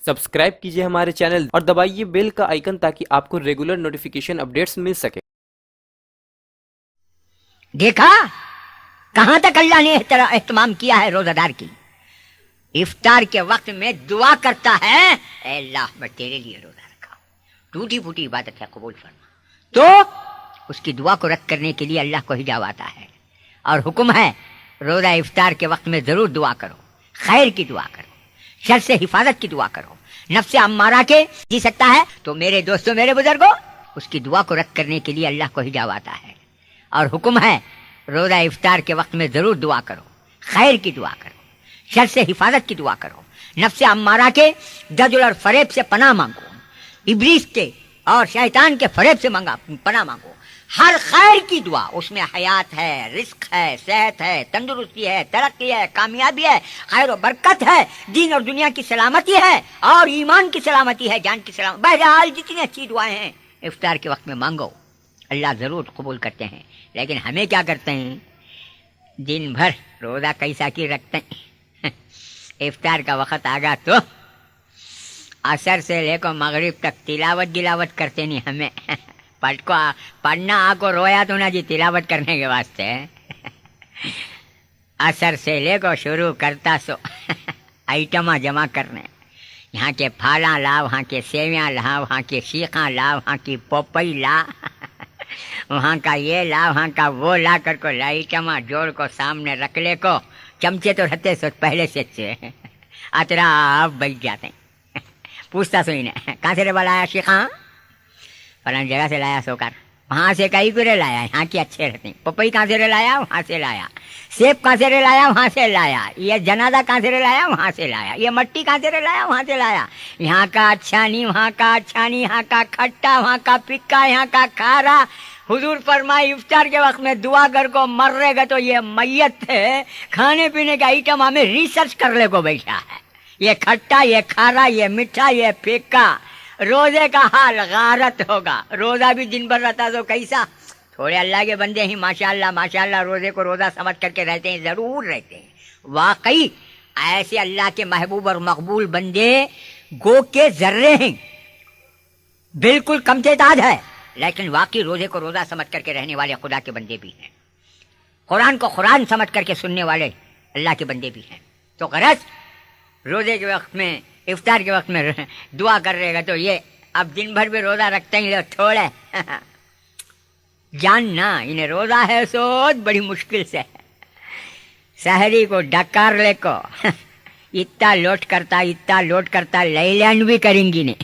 Subscribe कीजिए हमारे channel और दबाइए बेल का आइकन ताकि आपको रेगुलर नोटिफिकेशन अपडेट्स मिल सके। देखा कहां तक अल्लाह ने एहतमाम किया है रोजादार की। इफ्तार के वक्त में दुआ करता है, ऐ अल्लाह मैं तेरे लिए रोजा रखा, टूटी फूटी इबादत है, कबूल फरमा। तो उसकी दुआ को रद्द करने के लिए अल्लाह को हिजाब आता है और हुक्म है रोजा इफ्तार के वक्त में जरूर दुआ करो, खैर की दुआ करो, शर से हिफाजत की दुआ करो। नफ्से अम्मारा के जी सकता है तो मेरे दोस्तों, मेरे बुजुर्गों, उसकी दुआ को रद्द करने के लिए अल्लाह को हिजाब आता है और हुक्म है रोजा इफ्तार के वक्त में जरूर दुआ करो, खैर की दुआ करो, शर से हिफाजत की दुआ करो। नफ्से अम्मारा के दजल और फरेब से पनाह मांगो, इब्लीस के और शैतान के फरेब से पनाह मांगो। हर खैर की दुआ, उसमें हयात है, रिस्क है, सेहत है, तंदुरुस्ती है, तरक्की है, कामयाबी है, खैर और बरकत है, दीन और दुनिया की सलामती है और ईमान की सलामती है, जान की सलामती। बहरहाल जितनी अच्छी दुआएं हैं इफ्तार के वक्त में मांगो, अल्लाह जरूर कबूल करते हैं। लेकिन हमें क्या करते हैं, दिन भर रोजा कैसा की रखते हैं, इफ्तार का वक्त आ गया तो असर से लेकर मगरिब तक तिलावत गिलावत करते नहीं। हमें पढ़ना आको रोया तो ना जी, तिलावत करने के वास्ते असर से लेकर शुरू करता सो आइटमा जमा करने, यहाँ के फाला ला, वहाँ के सेवियाँ ला, वहाँ के शीखा ला, वहाँ की पोपई ला, वहाँ का ये ला, वहाँ का वो ला कर को आइटमा जोड़ को सामने रख ले को। चमचे तो रहते सो पहले से अतरा आप बैठ जाते हैं। पूछता सो इन्हें कहाँ से रे लाया शीखा, फलानी जगह से लाया सोकर, वहाँ से कई कुरे लाया, यहाँ की अच्छे रहते हैं। पपई कहाँ से रे लाया, वहाँ से लाया। सेब कहाँ से रे लाया, वहाँ से लाया। ये जनादा कहाँ से रे लाया, वहाँ से लाया। ये मट्टी कहाँ से रे लाया, वहाँ से लाया। यहाँ का अच्छा नहीं, वहाँ का अच्छा नहीं, यहाँ का खट्टा, वहाँ का फिक्का, यहाँ का खारा। हुजूर फरमाए इफ्तार के वक्त में दुआ कर को मर रहेगा तो ये मैयत है, खाने पीने का आइटम हमें रिसर्च करने को बैठा है। ये खट्टा, ये खारा, ये मीठा, ये फिक्का। रोजे का हाल गारत होगा। रोजा भी दिन भर रहता तो कैसा। थोड़े अल्लाह के बंदे ही माशाअल्लाह माशाअल्लाह रोजे को रोजा समझ करके रहते हैं, जरूर रहते हैं। वाकई ऐसे अल्लाह के महबूब और मकबूल बंदे गो के जर्रे हैं, बिल्कुल कम तादाद है, लेकिन वाकई रोजे को रोजा समझ करके रहने वाले खुदा के बंदे भी हैं। कुरान को कुरान समझ करके सुनने वाले अल्लाह के बंदे भी हैं। तो गरज रोजे के वक्त में, इफ्तार के वक्त में दुआ कर रहेगा तो ये अब दिन भर भी रोजा रखते ही थोड़े जानना इन्हें रोजा है सो बड़ी मुश्किल से सहरी को डकार ले को इतना लोट करता लैलैंड भी करेंगी ने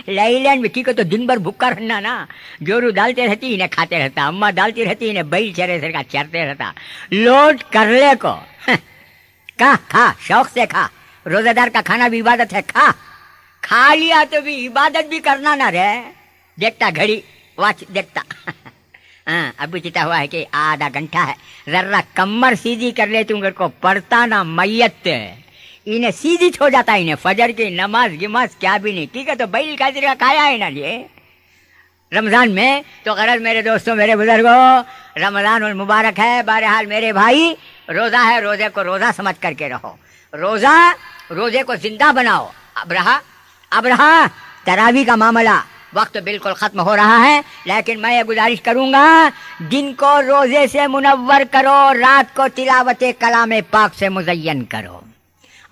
लैलैंड भी ठीक है। तो दिन भर भूखा रहना ना, जोरू डालते रहती इन्हें खाते रहता, अम्मा डालती रहती इन्हें बैल चरे सर का चरते रहता। लोट कर ले को खा शौक से खा, रोजादार का खाना भी इबादत है। खा लिया तो भी इबादत भी करना ना रे। देखता घड़ी वाच देखता हाँ अभी चिता हुआ है कि आधा घंटा है, जरा कमर सीधी कर ले तुम को पढ़ता ना मैयत, इन्हें सीधी हो जाता है। इन्हें फजर की नमाज गिमाज क्या भी नहीं, ठीक है। तो बैल का खाया है ना ये रमजान में। तो गरज मेरे दोस्तों, मेरे बुजुर्गों, रमजान उल मुबारक है। बहरहाल मेरे भाई, रोजा है, रोजे को रोजा समझ करके रहो। रोजे को जिंदा बनाओ। अब रहा तरावी का मामला, वक्त बिल्कुल खत्म हो रहा है, लेकिन मैं ये गुजारिश करूंगा दिन को रोजे से मुनव्वर करो, रात को तिलावत कलाम पाक से मुज़य्यन करो।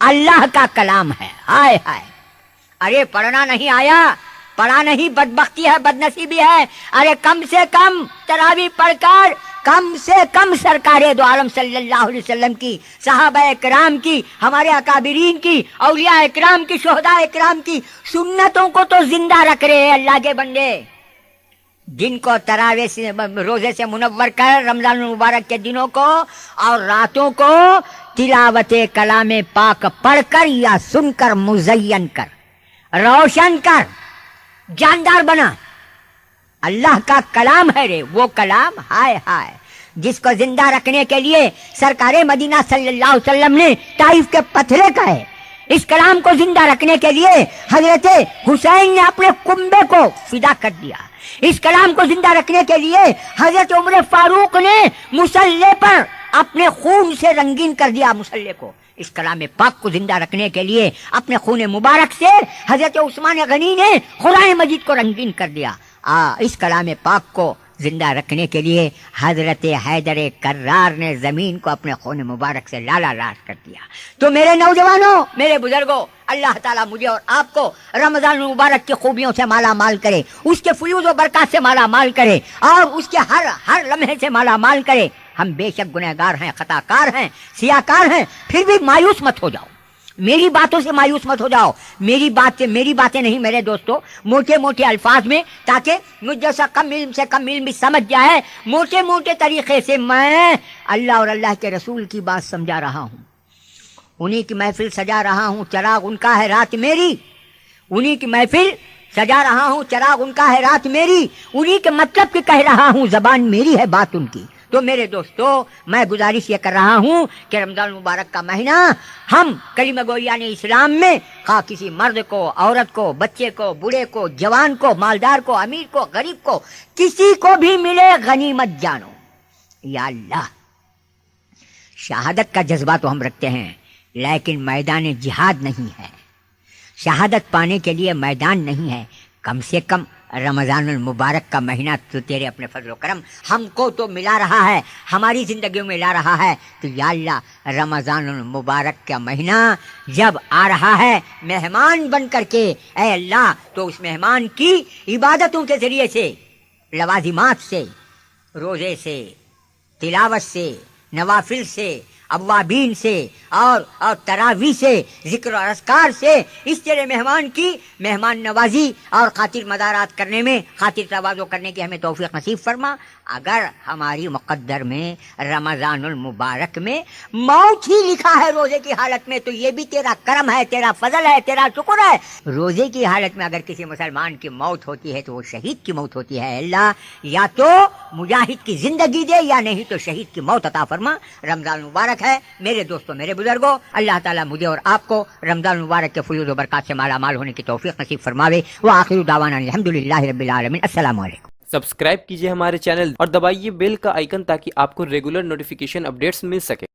अल्लाह का कलाम है। हाय हाय, अरे पढ़ना नहीं आया, पढ़ा नहीं, बदबख्ती है, बदनसीबी है। अरे कम से कम तरावी पढ़कर, कम से कम सरकारे दो आलम सल्लल्लाहु अलैहि वसल्लम की, सहाबा इकराम की, हमारे अकाबिरीन की, औलिया इकराम की, शोहदा इकराम की सुन्नतों को तो जिंदा रख रहे हैं अल्लाह के बंदे। दिन को तरावे से, रोजे से मुनव्वर कर, रमजान मुबारक के दिनों को और रातों को तिलावत कलाम पाक पढ़कर या सुनकर मुज़य्यन कर, रोशन कर, जानदार बना। अल्लाह का कलाम है रे वो कलाम, हाय हाय, जिसको जिंदा रखने के लिए सरकारे मदीना सल्लल्लाहु अलैहि वसल्लम ने ताइफ के पत्थरे कहे। इस कलाम को जिंदा रखने के लिए हजरत हुसैन ने अपने कुंबे को फिदा कर दिया। इस कलाम को जिंदा रखने के लिए हजरत उमर फारूक ने मुसल्ले पर अपने खून से रंगीन कर दिया मुसल्ले को। اس کلام پاک کو زندہ رکھنے کے لیے اپنے خون مبارک سے حضرت عثمان غنی نے قرآن مجید کو رنگین کر دیا۔ اس کلام پاک کو زندہ رکھنے کے لیے حضرت حیدر کرار نے زمین کو اپنے خون مبارک سے لالا لاش کر دیا۔ تو میرے نوجوانوں، میرے بزرگوں، اللہ تعالیٰ مجھے اور آپ کو رمضان المبارک کی خوبیوں سے مالا مال کرے، اس کے فیوز و برکات سے مالا مال کرے، اور اس کے ہر لمحے سے مالا مال کرے۔ ہم بے شک گنہگار ہیں، خطا کار ہیں، سیاہ کار ہیں، پھر بھی مایوس مت ہو جاؤ، میری باتوں سے مایوس مت ہو جاؤ۔ میری باتیں نہیں میرے دوستو، موٹے موٹے الفاظ میں، تاکہ مجھ جیسا کم علم سے کم علم بھی سمجھ جائے، موٹے موٹے طریقے سے میں اللہ اور اللہ کے رسول کی بات سمجھا رہا ہوں، انہی کی محفل سجا رہا ہوں، چراغ ان کا ہے رات میری، انہی کی محفل سجا رہا ہوں، چراغ ان کا ہے رات میری، انہی کے مطلب کی کہہ رہا ہوں، زبان میری ہے بات ان کی۔ تو میرے دوستو، میں گزارش یہ کر رہا ہوں کہ رمضان المبارک کا مہینہ ہم کلمہ گویان اسلام میں خواہ کسی مرد کو، عورت کو، بچے کو، بوڑھے کو، جوان کو، مالدار کو، امیر کو، غریب کو، کسی کو بھی ملے غنیمت جانو۔ یا اللہ، شہادت کا جذبہ تو ہم رکھتے ہیں، لیکن میدان جہاد نہیں ہے، شہادت پانے کے لیے میدان نہیں ہے۔ کم سے کم رمضان المبارک کا مہینہ تو تیرے اپنے فضل و کرم ہم کو تو ملا رہا ہے، ہماری زندگیوں میں لا رہا ہے۔ تو یا اللہ، رمضان المبارک کا مہینہ جب آ رہا ہے مہمان بن کر کے، اے اللہ، تو اس مہمان کی عبادتوں کے ذریعے سے، لوازمات سے، روزے سے، تلاوت سے، نوافل سے، اوابین سے، اور تراویح سے، ذکر و اذکار سے، اس طرح مہمان کی مہمان نوازی اور خاطر مدارات کرنے میں، خاطر تواضع کرنے کی ہمیں توفیق نصیب فرما۔ اگر ہماری مقدر میں رمضان المبارک میں موت ہی لکھا ہے روزے کی حالت میں، تو یہ بھی تیرا کرم ہے، تیرا فضل ہے، تیرا شکر ہے۔ روزے کی حالت میں اگر کسی مسلمان کی موت ہوتی ہے تو وہ شہید کی موت ہوتی ہے۔ اللہ، یا تو مجاہد کی زندگی دے، یا نہیں تو شہید کی موت عطا فرما۔ رمضان مبارک ہے میرے دوستوں، میرے بزرگوں، اللہ تعالیٰ مجھے اور آپ کو رمضان مبارک کے فیوز و برکات سے مالا مال ہونے کی توفیق نصیب فرماوے۔ وآخر دعوانا الحمدللہ رب العالمین۔ السلام علیکم۔ سبسکرائب کیجئے ہمارے چینل اور دبائیے بیل کا آئیکن تاکہ آپ کو ریگولر نوٹیفیکیشن اپڈیٹس مل سکے۔